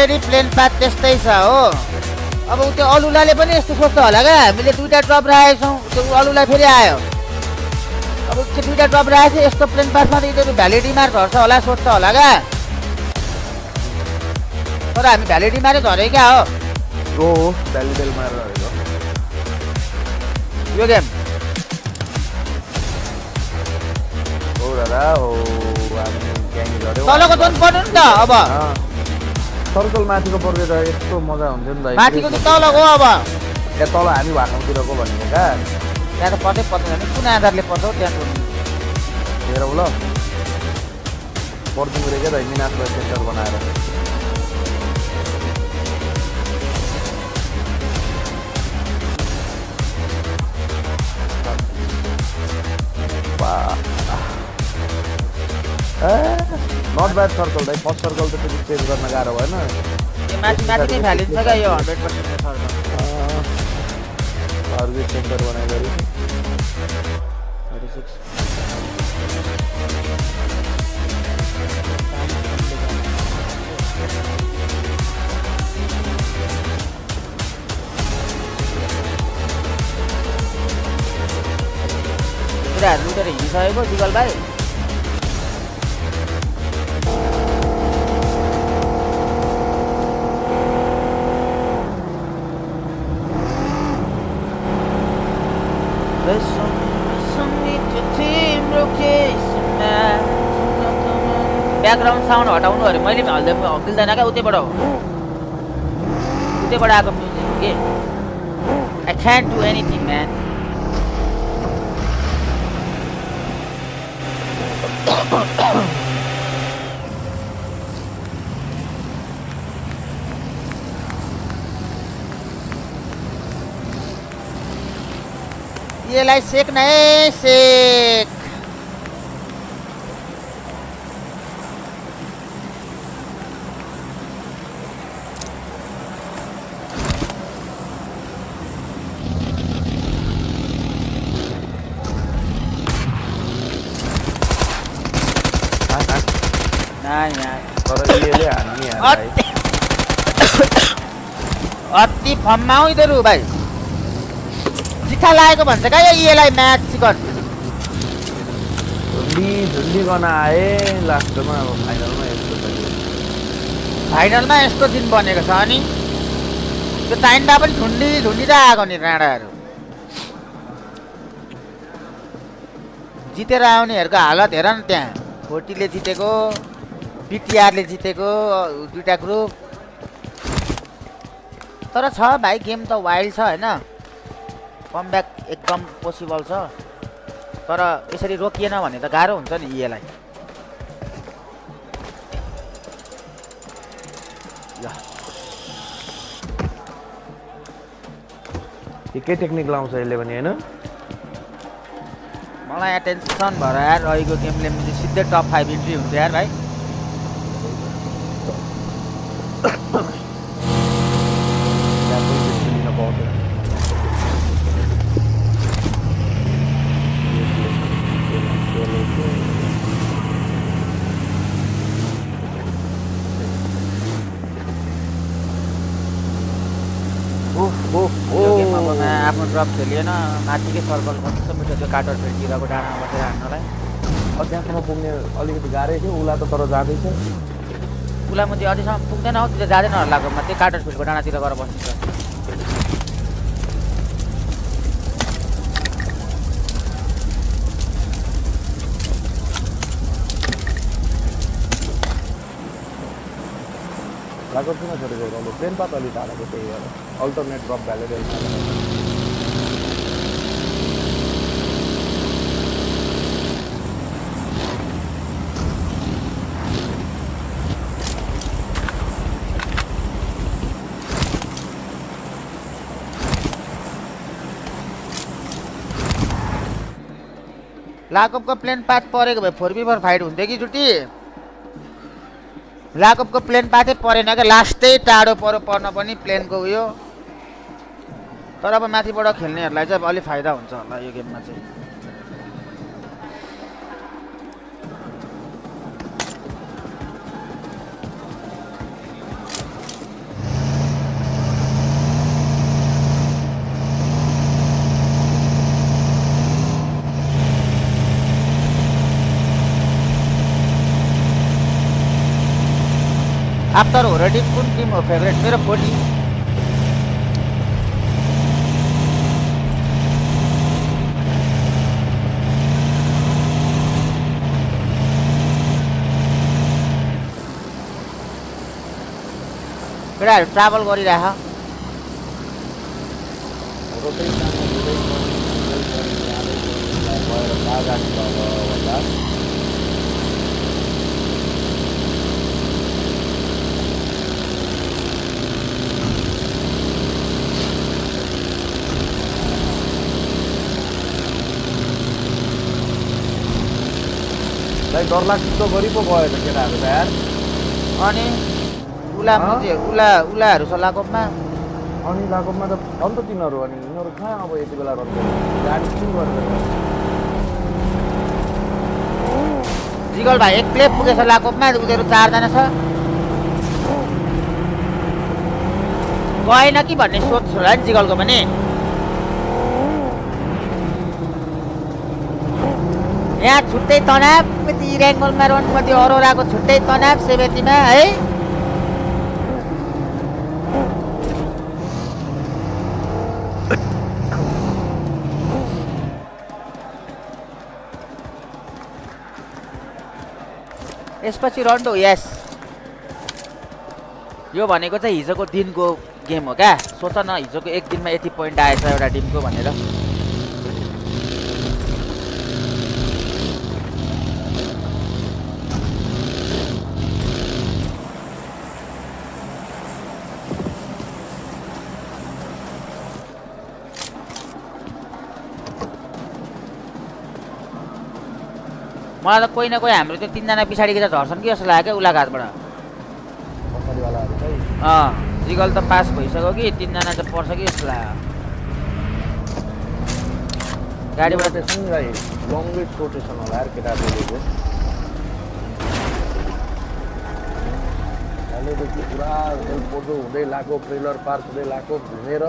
भ्यालेडी plain path त्यस्तै छ हो। अब त्यो अलुलाले पनि यस्तो सोच्छ होला क्या, हामीले 2टा ड्रप राखेको छौँ, त्यो अलुलाई फेरि आयो। अब त्यो 2टा ड्रप राखेको छ, यस्तो प्लेन पाथमा त यिनीहरू भ्यालेडीमा झर्छ होला सोच्छ होला क्या। तर हामी भ्यालेडीमारै झरे क्या हो। भ्यालिडेल मारेर झरेको यो गेम हो दादा हो। हामी ग्याङ झऱ्यौँ। तलको जोन पर्नु नि त अब। सर्कल माथिको पर्दै त यस्तो मजा हुन्थ्यो नि त। माथिको चाहिँ तलको अब। त्यहाँ तल हामी भाकाउतिरको भनेको क्या। त्यहाँ त पर्दै पर्दैन, कुन आधारले पर्छ हौ त्यहाँ जोन? हेर ल पर्दिङ रहेछ त मिनासलाई सेन्टर बनाएर। नट ब्याड सर्कल दाइ। फर्स्ट सर्कल त त्यति चेन्ज गर्न गाह्रो भएन। यो माथि माथि नै भ्यालिड छ क्या यो 100% सर्कल। अर्को सेन्टर बनाइगरी 36 कुराहरू लुटेर हिँडिसकेको जुगल भाइ। ब्याकग्राउन्ड साउन्ड हटाउनु अरे मैले पनि हल्दै मिल्दैन क्या। उतैबाट हो, उतैबाट आएको म्युजिक हो कि। I can't do anything man. यसलाई सेक न है सेक। अति फममा हौ यिनीहरू भाइ। चिठा लागेको भन्छ क्या यसलाई म्याच चिकन। झुन्डी गर्न आए लास्टमा अब फाइनलमा यस्तो दिन बनेको छ। अनि त्यो टाइममा पनि झुन्डी त आएको नि राणाहरू। जितेर आउनेहरूको हालत हेर न त्यहाँ। 40ले जितेको, पिटिआरले जितेको 2टा ग्रुप। तर छ भाइ गेम त वाइल्ड छ होइन। कमब्याक एकदम पोसिबल छ। तर यसरी रोकिएन भने त गाह्रो हुन्छ नि यसलाई। एकै टेक्निक लाउँछ यसले पनि होइन। मलाई यहाँ टेन्सन भएर यार रहेको गेमले सिधै टप 5 इन्ट्री हुन्छ यार भाइ। आफ्नो ड्रप खेलिएन, माथिकै सर्कल कस्तो मिठो त्यो काटर फेरितिरको डाँडामा बसेर हान्नलाई। त्यहाँसम्म पुग्ने अलिकति गाह्रै थियो। उला त तर जाँदैछ। उला म त्यो अझैसम्म पुग्दैन हौ, त्यो जाँदैन होला लागेमा। त्यो काटर फिल्डको डाँडातिर गएर बस्छ। लागत किन छोडेको अहिले प्लेन पाथ अलि टाढाको त्यही भएर अल्टरनेट ड्रप भ्यालेडेल। लाकअपको प्लेन पाथ परेको भए 4v4 फाइट हुन्थ्यो कि जुटी। लाकअपको प्लेन पाथै परेन क्या। लास्टै टाढो पर्न पनि प्लेनको उयो। तर अब माथिबाट खेल्नेहरूलाई चाहिँ अब अलि फाइदा हुन्छ होला यो गेममा चाहिँ। आफ्टर हो र टिम कुन टिम हो फेभरेट? मेरो 40। केटाहरू ट्राभल गरिराख। डरलाग्दो गरी पो गयो त केटाहरू त यार। अनि उलाहरू छ लाकोपमा। अनि लाकोपमा त अन्त तिनीहरू अनि यिनीहरू कहाँ अब यति बेला रन गाडी किन गरेर जिगल भाइ एक्लै पुगेछ लाकोपमा, उनीहरू 4 जना छ। गएन कि भन्ने सोच होला नि जिगलको पनि। यहाँ छुट्टै तनाव, ऱ्याङ्गलमा रन गर्थ्यो अरोराको छुट्टै तनाव 70 है। यसपछि रन्डो यस। यो भनेको चाहिँ हिजोको दिनको गेम हो क्या। सोच न हिजोको एक दिनमा यति पोइन्ट आएछ एउटा टिमको भनेर। मलाई त कोही न कोही हाम्रो त्यो 3 जना पछाडिको त झर्छन् कि जस्तो लाग्यो क्या उलाघाटबाट। जिगल त पास भइसक्यो कि 3 जना चाहिँ पर्छ कि जस्तो लाग्यो। गाडीबाट लङ्गेस्ट रोटेसन होला यार केटाहरूले। पुरा पोटो हुँदै लाको ट्रेलर पार्क हुँदै लाको घुमेर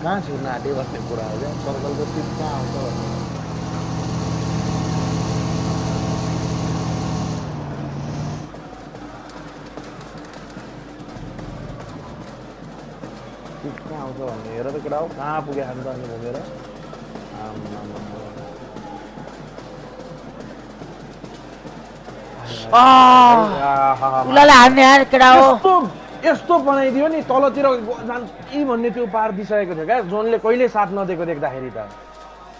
कहाँ छिर्न आँट्यो भन्ने कुरा हो क्या। सर्कलको टिप कहाँ आउँछ भन्ने कहाँ आउँछ भन्ने हेर त केटा हो। कहाँ पुगे हामी त अनि घुमेर उलालाई हान्ने यार केटा हो। यस्तो बनाइदियो नि तलतिर जान्छ कि भन्ने त्यो पार दिइसकेको थियो क्या। जोनले कहिले साथ नदिएको देख्दाखेरि त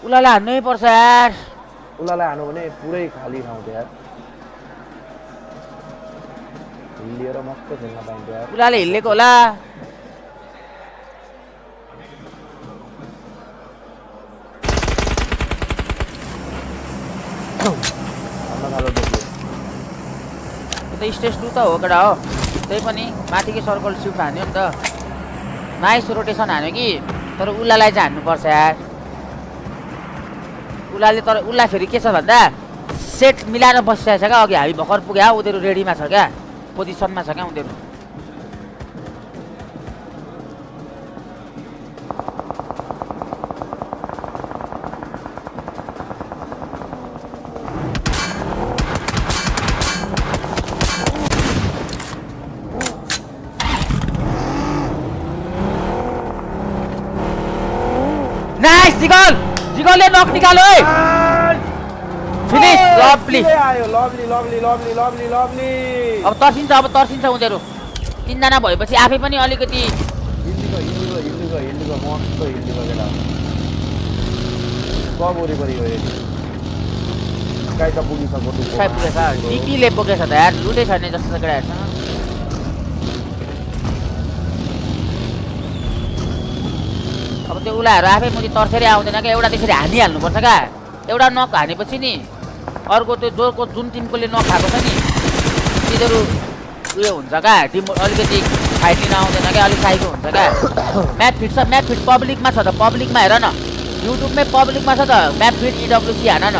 उलालाई हान्नै पर्छ यार। उलालाई हानु भने पुरै खाली ठाउँ थियो यार। हिलिएर मस्त खेल्न पाइन्थ्यो यार। उलाले हिल्लेको होला। स्टेज 2 त हो केटा हो। त्यही पनि माथिकै सर्कल सिफ्ट हान्यो नि त। नाइस रोटेसन हान्यो कि। तर उलालाई चाहिँ हान्नुपर्छ यार। उला फेरि के छ भन्दा सेट मिलाएर बसिरहेको छ क्या। अघि हामी भर्खर पुग्यो उनीहरू रेडीमा छ क्या, पोजिसनमा छ क्या उनीहरू। नाइस जिगलले नक निकाल्यो है। फिनिश लभली आयो। लभली अब तर्सिन्छ उनीहरू 3 जना भएपछि आफै पनि अलिकति हिन्डीको मस्त हिन्डीको केटा सब वरिपरि गयो। स्काई त पुगिसक्यो। स्काई पुगेछ। डिकीले बोकेछ त यार। लुटै छैन जस्तो छ केटाहरूसँग। अब त्यो उलाहरू आफै मुनि तर्सेरै आउँदैन क्या। एउटा त्यसरी हानिहाल्नुपर्छ क्या। एउटा नक हानेपछि नि अर्को त्यो जुन टिमकोले नक खाएको छ नि तिनीहरू उयो हुन्छ क्या। टिम अलिकति फाइट लिन आउँदैन क्या। अलिक साइको हुन्छ क्या। म्याप फिट पब्लिकमा छ त। पब्लिकमा हेर न, युट्युबमै पब्लिकमा छ त। म्याप फिट EWC हान न।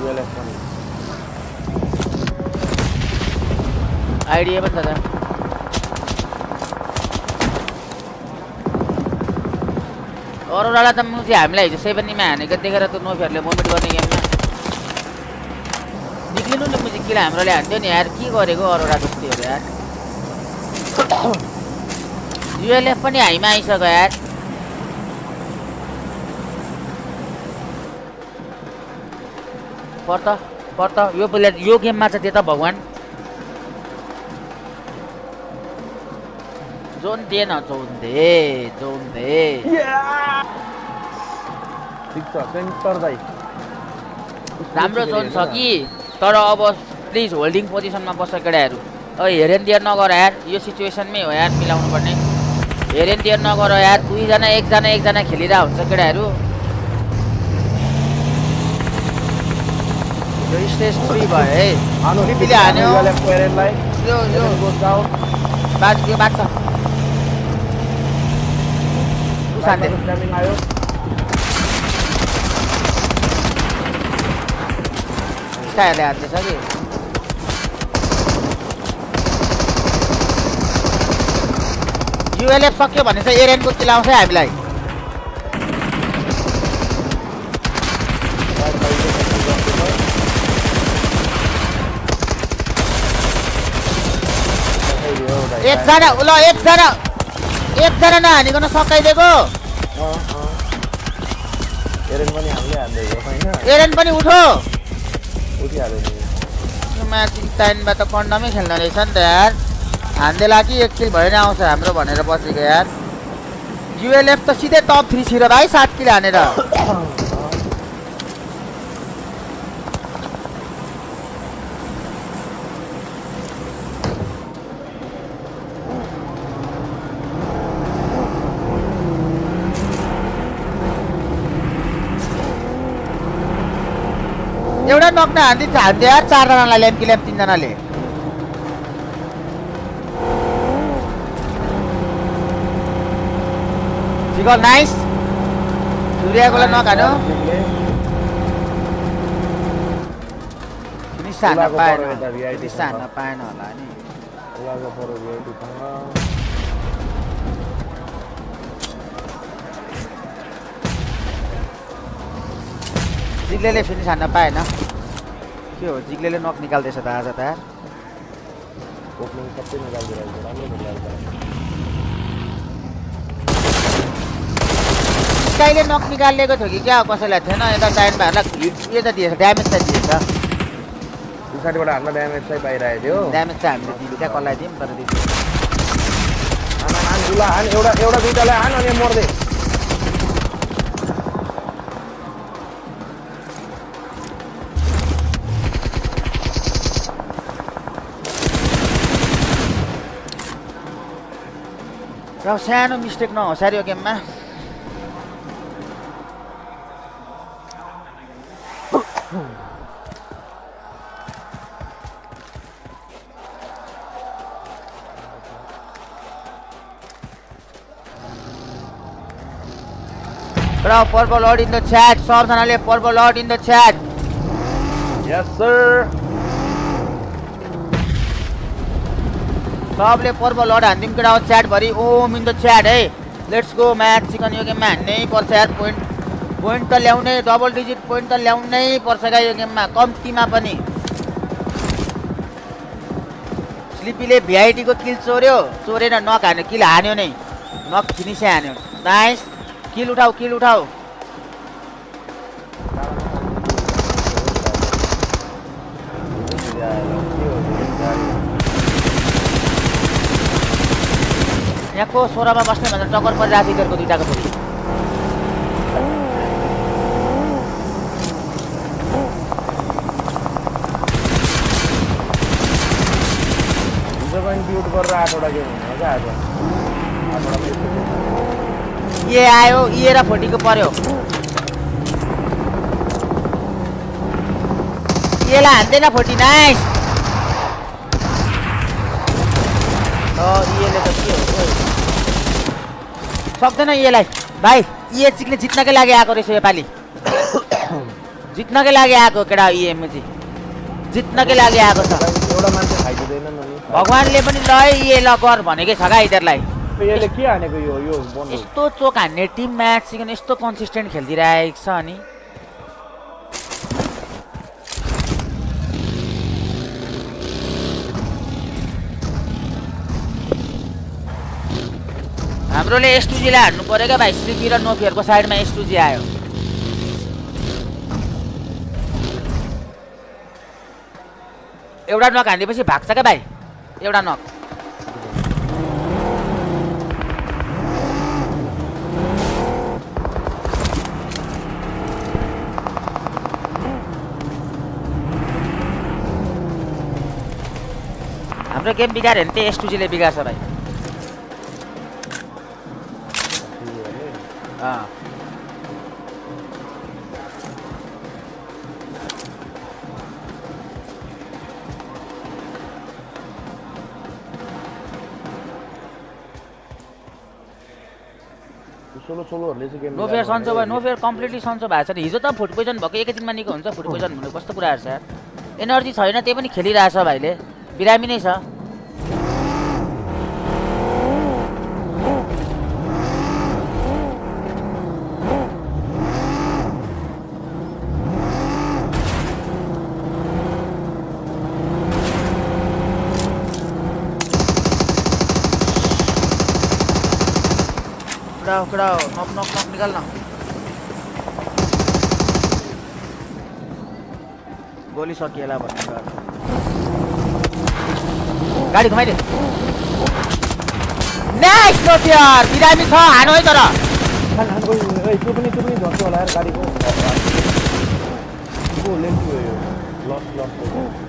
ULF पनि आइडिया पनि छ त अरोरालाई त मुजी हामीलाई हिजो 7 मा हानेको देखेर त नोफिहरूले मोमेन्ट गर्ने गेममा निक्लिनु नि मुजी किन हाम्रोले हान्थ्यो नि यार के गरेको अरोरा जस्तोहरू यार ULF पनि हाइमा आइसक्यो यार पर्त यो प्लेयर यो गेममा चाहिँ त्यता भगवान जोन दिएन जोन दे ठिक छ सेन्टर दाइ राम्रो जोन छ कि तर अब प्लिज होल्डिङ पोजिसनमा बस्छ केटाहरू हेरेन दिएर नगर यार यो सिचुएसनमै हो यार मिलाउनु पर्ने हेरेन दिएर नगर यार दुईजना एकजना खेलिरहेको हुन्छ केटाहरू यो स्टेज फ्री भयो है लिपीले हान्यो यो बाँच्छ आयो स्काइहरूले हान्दैछ कि ULF सक्यो भने चाहिँ एरेनको किल आउँछ हामीलाई एकजना नहानिकन सकाइदिएको एरेन पनि उठो उठिहाल्यो नि यो म्याच टाइममा त कन्डमै खेल्न रहेछ नि त यार हान्देला कि एक किल भएर आउँछ हाम्रो भनेर बसेको यार ULF त सिधै टप 3 छिर भाइ 7 किल हानेर एउटा नक्न हान्दिन्छ हान्थ्यो यार 4 जनालाई ल्याम्प 3 जनाले जिगल नाइस सूर्यकोलाई नखानु निशान पाएन होला नि जिग्लेले फिनिस हान्न पाएन के हो जिग्लेले नक निकाल्दैछ त आज त यार स्काइले नक निकालेको थियो कि क्या कसैलाई थिएन यता टाइम भएर यो त दिएछ ड्यामेज चाहिँ दिएछ पछाडिबाट हान्न ड्यामेज चाहिँ पाइरहेको थियो ड्यामेज चाहिँ हामीले दिनु क्या कसलाई दिउँ तर दिन्छ एउटा दुईटालाई हान अनि मर्दै र सानो मिस्टेक नहोस् यार यो गेममा Bro, purple lord in the chat. सबजनाले purple lord in the chat. Yes sir. सबले purple lord हान्दिम केटा chat भरि ओम in the chat है. Let's go match चिकन यो गेममा हान्नै पर्छ यार point त ल्याउने डबल डिजिट point त ल्याउनै पर्छ गाइ यो गेममा कम्तीमा पनि. स्लिपीले VIT को किल चोरेर नक हान्यो किल हान्यो नै. नक फिनिसै हान्यो. नाइस. किल उठाओ यहाँको 16 मा बस्ने भनेर टक्कर परिरहेको छ इधरको दुईटाको पनि ब्युट गरेर आठवटा गेम मजा आयो ये आयो ये र 40 को पर्यो येला हान्दैन 40 नाइस येले त के हो सक्दैन येलाई भाइ ये चिक्ले जित्नकै लागि आएको रहेछ यो पाली जित्नकै लागि आएको केटा इएमजी जित्नकै लागि आएको छ एउटा मान्छे खाइदिँदैन नि भगवानले पनि ल ए ल गर भनेकै छ क्या यिनीहरूलाई यसले के हानेको यो बन्द यस्तो चोक हान्ने टिम म्याच सिकन यस्तो कन्सिस्टेन्ट खेलिदिरहेको छ अनि हाम्रोले एसटुजीलाई हान्नु पर्यो क्या भाइ श्रीपी र नोफियरको साइडमा एसटुजी आयो एउटा नक हानिदिएपछि भाग्छ क्या भाइ एउटा नक हाम्रो गेम बिगाऱ्यो भने त्यही एसटुजीले बिगार्छ भाइ नोफेयर सन्चो भयो नोफेयर कम्प्लिटली सन्चो भएको छ हिजो त फुड पोइजन भएको एकै दिनमा निको हुन्छ फुड पोइजन भन्नु कस्तो कुराहरू छ यार एनर्जी छैन त्यही पनि खेलिरहेछ भाइले बिरामी नै छ कडा नक नक नक निकाल न गोली सकिएला भन्ने गाडी घुमाइदे नाइस नोफियर बिरामी छ हानो है तर त्यो पनि झर्छ होला यार गाडीको लेन्थ भयो लस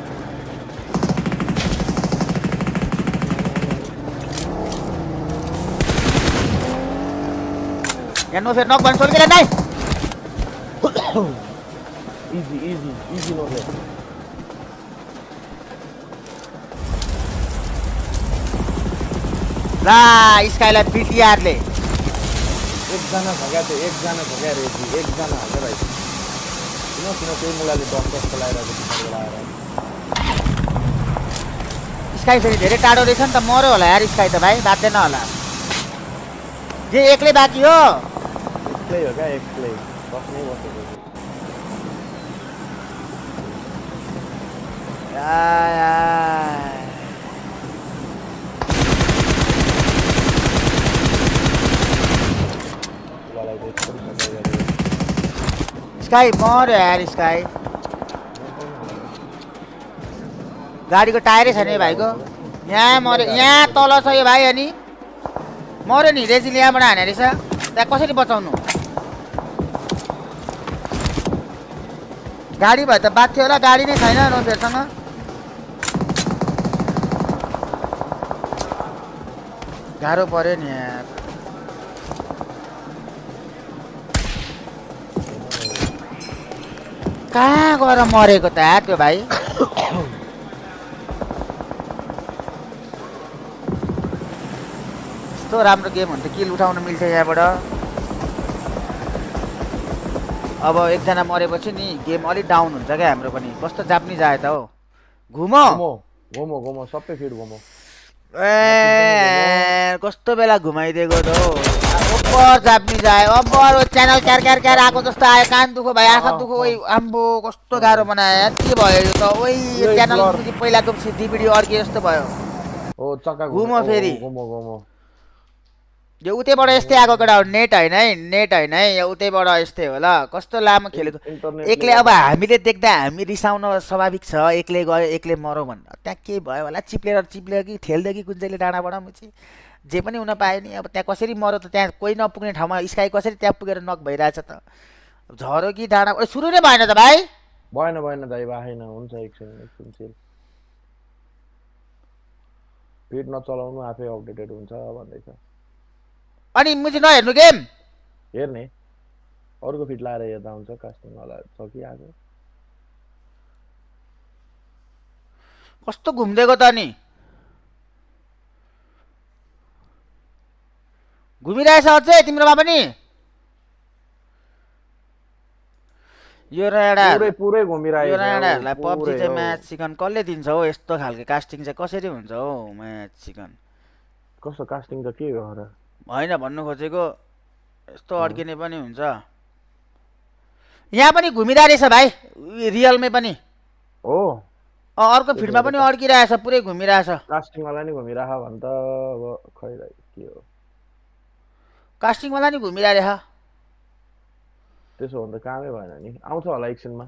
यहाँ नोफेयर नक बन सोल के नहीं इजी नोफेयर ला स्काइलाई पिटिआरले एकजना भगा थियो एकजना भगा रे एकजना हाल्छ भाइ किन त्यही मुलाले डक्टर चलाइरहेको स्काई फेरि धेरै टाढो रहेछ नि त मर्यो होला यार स्काई त भाइ बाध्दैन होला जे एक्लै बाँकी हो एक्लै हो क्या एक्लै बस्नै बसेको स्काई मर्यो यार स्काई गाडीको टायरै छैन है भाइको यहाँ मर्यो यहाँ तल छ यो भाइ अनि मर्यो नि रेजिल यहाँबाट हाने रहेछ त्यहाँ कसरी बचाउनु गाडी भए त बात थियो होला गाडी नै छैन नोफेयरसँग गाह्रो पर्यो नि यार कहाँ गएर मरेको त यार त्यो भाइ यस्तो राम्रो गेम हुन्छ किल उठाउन मिल्छ यहाँबाट अब एकजना मरेपछि नि गेम अलिक डाउन हुन्छ क्या हाम्रो पनि कस्तो जापानिज आयो त हो घुमो घुमो सबै फिट घुमो ए कस्तो बेला घुमाइदिएको त हो ओपर जापानिज आयो अब अरू च्यानल क्यार क्यार क्यार आएको जस्तो आयो कान दुखो भाइ आँखा दुखो ओइ आम्बो कस्तो गाह्रो बनायो के भयो यो त ओइ च्यानल पहिलाको सिद्धि भिडियो अर्के जस्तो भयो हो चक्का घुमो फेरि घुमो यो उतैबाट यस्तै आएको केटा हो नेट होइन है यो उतैबाट यस्तै हो ल कस्तो लामो खेलेको एक्लै अब हामीले देख्दा हामी रिसाउन स्वाभाविक छ एक्लै गयो एक्लै मरौँ भन्नु त्यहाँ के भयो होला चिप्लेर कि ठेल्दै कि कुन चाहिँले डाँडाबाट मुची जे पनि हुन पायो नि अब त्यहाँ कसरी मऱ्यो त त्यहाँ कोही नपुग्ने ठाउँमा स्काई कसरी त्यहाँ पुगेर नक भइरहेछ त झरो कि डाँडा सुरु नै भएन त भाइ भएन दाइ भएन हुन्छ एकछिन फिट नचलाउनु आफै अपडेटेड हुन्छ भन्दैछ अनि मुझे नहेर्नु गेम हेर्ने अरूको फिट लाएर हेर्दा हुन्छ कास्टिङ होला छ कि आज कस्तो घुम्दैको त नि घुमिरहेछ अझै तिम्रोमा पनि यो राडा पुरै घुमिरहेको यो छ, राडाहरूलाई पुरै पब्जी चाहिँ हो। म्याच चिकन कसले दिन्छ हौ? यस्तो खालको कास्टिङ चाहिँ कसरी हुन्छ हौ म्याच चिकन? कस्तो कास्टिङ त के हो र? होइन भन्नु खोजेको यस्तो अड्किने पनि हुन्छ। यहाँ पनि घुमिरहेको रहेछ भाइ, रियलमै पनि। हो अर्को फिल्डमा पनि अड्किरहेछ, पुरै घुमिरहेछ। कास्टिङवाला नि घुमिरह भन् त अब खै के हो। कास्टिङवाला नि घुमिरहेछ। त्यसो भने त कामै भएन नि, आउँछ होला एकछिनमा।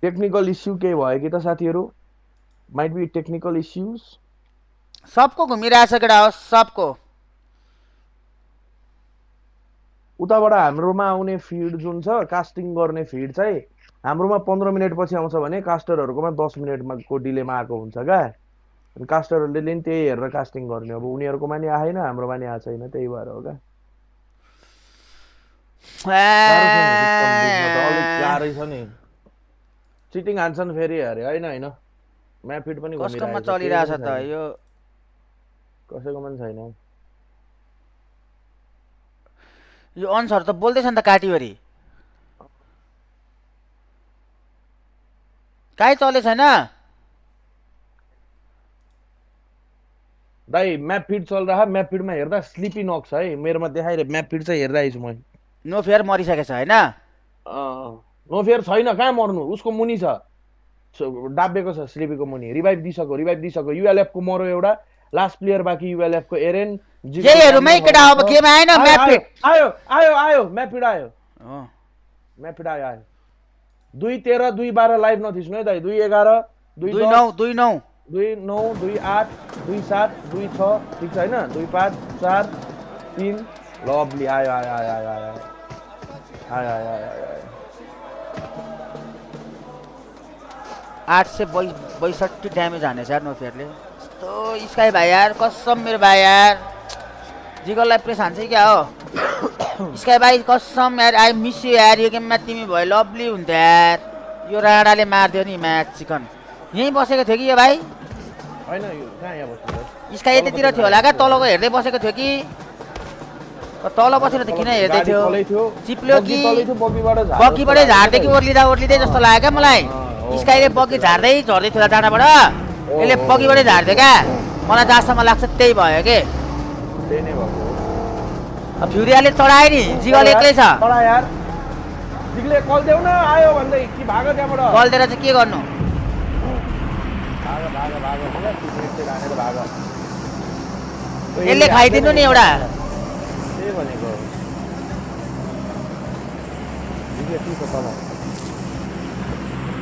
टेक्निकल इस्यु केही भयो कि त साथीहरू? Might be technical issues. सबको घुमिरहेछ केटा हो, सबको। उताबाट हाम्रोमा आउने फिड जुन छ कास्टिङ गर्ने फिड चाहिँ हाम्रोमा 15 मिनट पछि आउँछ भने कास्टरहरूकोमा 10 मिनटमा को डिलेमा आएको हुन्छ क्या। कास्टरहरूले नि त्यही हेरेर कास्टिङ गर्ने। अब उनीहरूकोमा नि आएन, हाम्रोमा नि आएको छैन, त्यही भएर हो क्या। अलिक गाह्रै छ नि। चिटिङ हान्छन् फेरि अरे, होइन होइन म्यापिड पनि कसकोमा चलिरहेछ त यो? कसैकोमा पनि छैन। यो अन्सर त बोल्दैछ नि त काटीभरि। काहीँ चले छैन दाइ। म्याप फिड चल रहा, म्याप फिडमा हेर्दा स्लिपी नक्स छ है, मेरोमा देखाइरहे। म्याप फिड चाहिँ हेर्दैछु म। नो फेयर मरिसकेछ होइन? नो फेयर छैन, कहाँ मर्नु, उसको मुनि छ, डाबेको छ स्लिपीको मुनि। रिभाइभ दिइसक्यो। युएलएफ को मरो एउटा, लास्ट प्लेयर बाँकी युएलएफ को एरेन। यहीहरुमै केटा अब गेम आएन। म्याप फिड आयो म्याप फिड आयो। म्याप फिड आयो 2-13 2-12 लाइभ नथिच्नु है दाइ। 2-11 2-9 2-9 2-9 2-8 2-7 2-6 ठिक छ होइन? 2-5 4 3 लभली आयो आयो आयो आयो आयो आयो आयो आयो 862 ड्यामेज हानेछ यार नो फेयरले। यस्तो स्काई भाइ यार, कसम मेरो भाइ यार, जिगललाई प्रेस हान्छ क्या हो? स्काई भाइ कसम यार, आई मिस यु यार। यो गेममा तिमी भयो लभली हुन्थ्यो यार। यो राडाले मारिदियो नि म्याच चिकन। यहीँ बसेको थियो कि यो भाइ? होइन यो कहाँ यहाँ बस्नु? स्काई यतातिर थियो होला क्या, तलको हेर्दै बसेको थियो कि? तल बसेर त किन हेर्दै थियो? चिप्ल्यो कि बग्गीबाटै झार्दै कि ओर्लिँदै जस्तो लाग्यो क्या मलाई। स्काईले बग्गी झर्दै थियो डाँडाबाट, यसले बग्गीबाटै झार्थ्यो क्या। मलाई जहाँसम्म लाग्छ त्यही भयो कि। त्यही नै भएको। फ्युरियाले चढायो नि, जिगल एक्लै छ। यार जिगले कल देऊ न, आयो भन्दै कि भाग त्यहाँबाट। कल दिएर चाहिँ के गर्नु? यसले खाइदिनु नि एउटा। त्यही भनेको।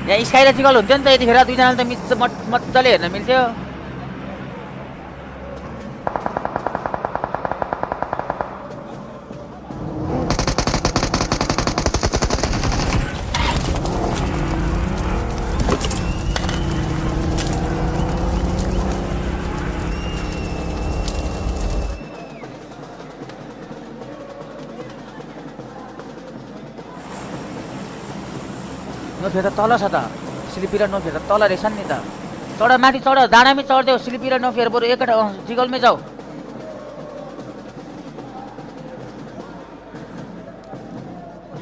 यहाँ स्काई र जिगल हुन्थ्यो नि त यतिखेर, दुईजनाले त मजाले हेर्न मिल्थ्यो। नोफेर त तल छ त, स्लिपी र नोफेर त तल रहेछन् नि त। चढ माथि चढ, डाँडामै चढ्दै हो स्लिपी र नोफेर, बरु एकटा जिगलमै जाऊ।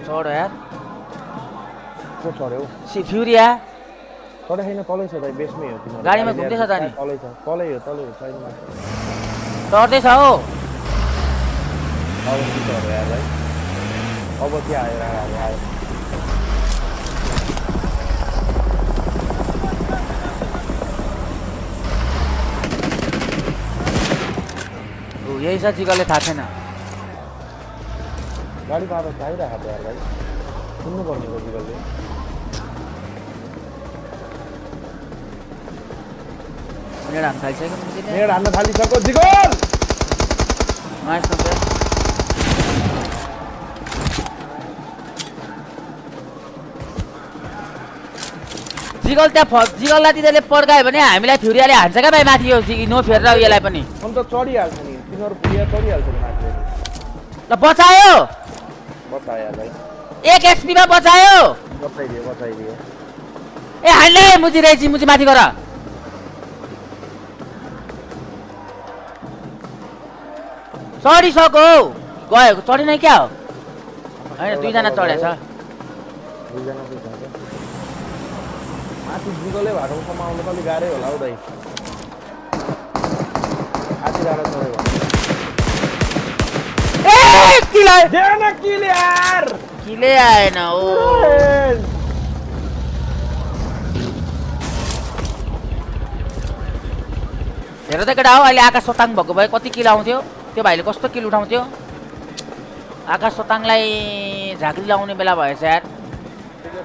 चढ यार। को चढ्यो? फ्युरिया चढे छैन, तलै छ दाइ, बेसमै हो तिम्रो। गाडीमा घुम्दैछ त नि? तलै हो छैन माथि। चढ्दैछ हो। अब के चढ्यो यार भाइ? अब के आयो? यही छ, जिगलले थाहा छैन। गाडी त अब चाहिरहेको थियो यार भाइ, सुन्नु पर्ने हो जिगलले। नेड हान्न थालिसक्यो मुजीले। नेड हान्न थालिसक्यो जिगल। नाइस नोफेर। जिगल त्यहाँ जिगललाई तिनीहरूले पड्कायो भने हामीलाई फ्युरियाले हान्छ क्या भाइ माथि। यो नोफेर र यसलाई पनि अन्त चढिहाल्छ नि तिनीहरू, फ्युरिया चढिहाल्छ नि माथि। ल बचायो बचायो भाइ, 1 HP मा बचायो। बचाइदियो। ए हान्ले मुजी रहेछ, मुजी माथि गर। चढिसक्यो, गयो चढिनै क्या हो? होइन दुईजना चढेछ। दुईजना चाहिँ छ क्या माथि जिगलै भएको कमाउनु त अलिक गाह्रै होला हौ दाइ आधी डाँडा चढ्यो भने देन किल यार किले आएन ओ हेर त केटा हो अहिले आकाश सोताङ भएको भए कति किल आउँथ्यो त्यो भाइले कस्तो किल उठाउँथ्यो आकाश सोताङलाई झाँक्री लाउने बेला भएछ यार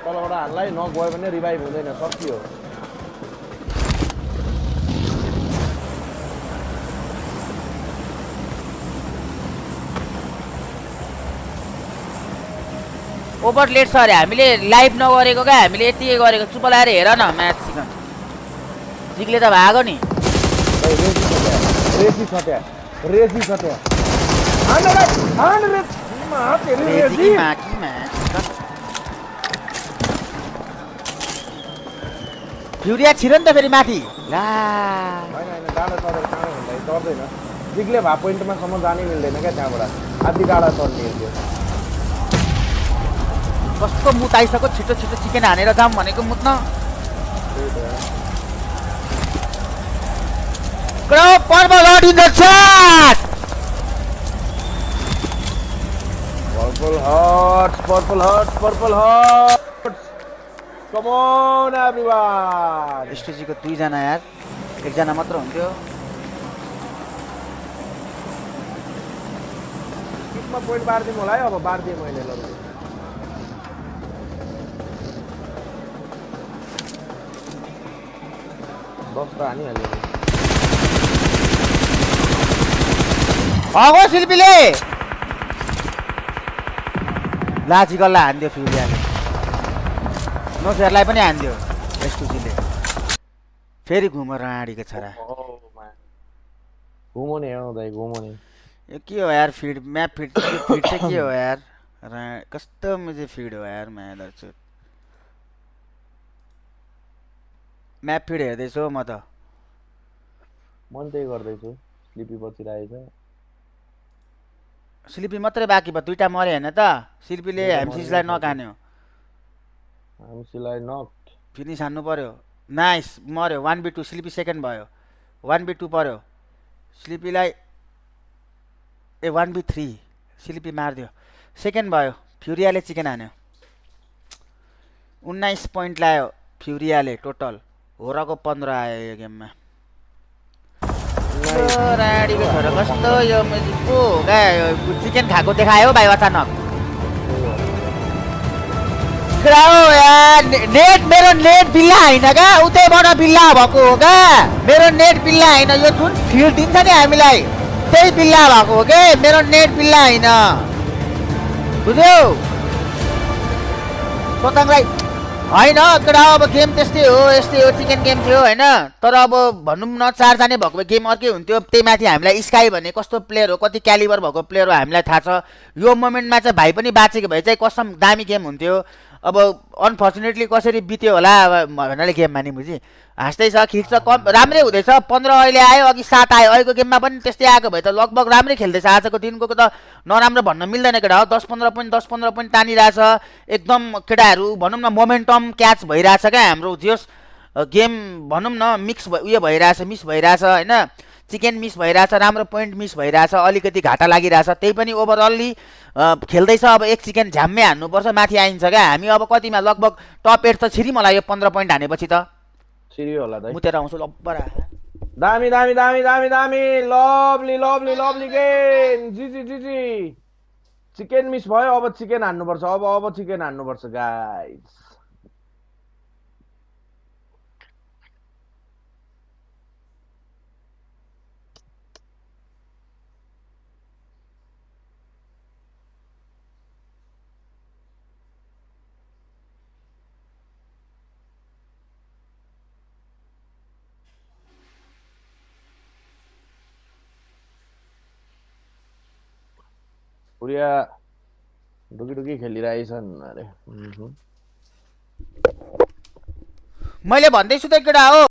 तलबाट हाललाई नगयो भने रिभाइभ हुँदैन सकियो ओभर लेट छ अरे हामीले लाइभ नगरेको क्या हामीले यति गरेको चुप लाएर हेर न म्याच सिकन जिग्ले त भागो नि रेसी छट्या रेसी छट्या फ्युरिया छिरो नि त फेरि माथि ला डाँडा चढेर कहाँ भन्दा चढ्दैन जिग्ले भए पोइन्टमा सम्म जानै मिल्दैन क्या त्यहाँबाट आधी डाँडा चढ्ने त्यो कस्तो मुत आइसक्यो छिटो छिटो चिकन हानेर जाऊँ भनेको mutton purple hut in the chat purple hut come on everyone एसटीजीको दुईजना यार एकजना मात्र हुन्थ्यो किटमा पोइन्ट बार्दिउँ होला है अब बार्दिएँ मैले ल 10 त हानिहाल्यो अगो शिल्पीले लाजी गल्ला हान्दियो फ्युरियाले नोसेरलाई पनि हान्दियो एसटीजीले फेरि घुमेर आँडीको छोरा घुमाउने आउँदै घुमाउने यो के हो यार फिड म्याप फिड चाहिँ के हो यार कस्तो मुझे फिड हो यार म्यादरछु म्याप फिड हेर्दैछु म त मन त्यही गर्दैछु स्लिपी बचिरहेछ स्लिपी मात्रै बाँकी भयो दुईटा मरे होइन त शिल्पीले हेमसिसलाई नकान्यो हेमसीलाई नक फिनिस हान्नु पर्यो नाइस मर्यो 1v2 स्लिपी सेकेन्ड भयो 1v2 पर्यो स्लिपीलाई ए 1v3 स्लिपी मारिदियो सेकेन्ड भयो फ्युरियाले चिकन हान्यो 19 पोइन्ट लायो फ्युरियाले टोटल होराको 15 आयो यो गेममा राडीको छोरा कस्तो यो को चिकन खाएको देखायो भाइ अचानक नेट मेरो नेट बिल्ला होइन क्या उतैबाट बिल्ला भएको हो क्या मेरो नेट बिल्ला होइन यो जुन फिल्ड दिन्छ नि हामीलाई त्यही बिल्ला भएको हो के मेरो नेट बिल्ला होइन बुझ्यौ सोताङलाई होइन केटा अब गेम त्यस्तै हो यस्तै हो चिकन गेम थियो होइन तर अब भनौँ न 4 जाने भएको भए गेम अर्कै हुन्थ्यो त्यही माथि हामीलाई स्काई भन्ने कस्तो प्लेयर हो कति क्यालिबर भएको प्लेयर हो हामीलाई थाहा छ यो मोमेन्टमा चाहिँ भाइ पनि बाँचेको भए चाहिँ कसम दामी गेम हुन्थ्यो अब अनफर्चुनेटली कसरी बित्यो होला भन्नाले गेममा नि बुझी हाँस्दै छ खिच्छ कम राम्रै हुँदैछ 15 अहिले आयो अघि 7 आयो अहिलेको गेममा पनि त्यस्तै आएको भए त लगभग राम्रै खेल्दैछ आजको दिनको त नराम्रो भन्न मिल्दैन केटा हो 10-15 पोइन्ट तानिरहेछ एकदम केटाहरू भनौँ न मोमेन्टम क्याच भइरहेछ क्या हाम्रो जोस गेम भनौँ न मिक्स उयो भइरहेछ मिस भइरहेछ होइन चिकन मिस भइरहेछ राम्रो पोइन्ट मिस भइरहेछ अलिकति घाटा लागिरहेछ त्यही पनि ओभरअल्ली खेल्दैछ अब एक चिकन झ्याम्मै हान्नुपर्छ माथि आइन्छ क्या हामी अब कतिमा लगभग टप 8 त छिरी मलाई यो 15 पोइन्ट हानेपछि त छिरी होला दाइ मुतेर आउँछु लब्बर दामी दामी दामी दामी दामी लभली लभली लभली गेम जी जी जी जी चिकन मिस भयो अब चिकन हान्नुपर्छ अब चिकन हान्नुपर्छ गाइस पुरिया ढुकी खेलिरहेछन् अरे मैले भन्दैछु त केटा हो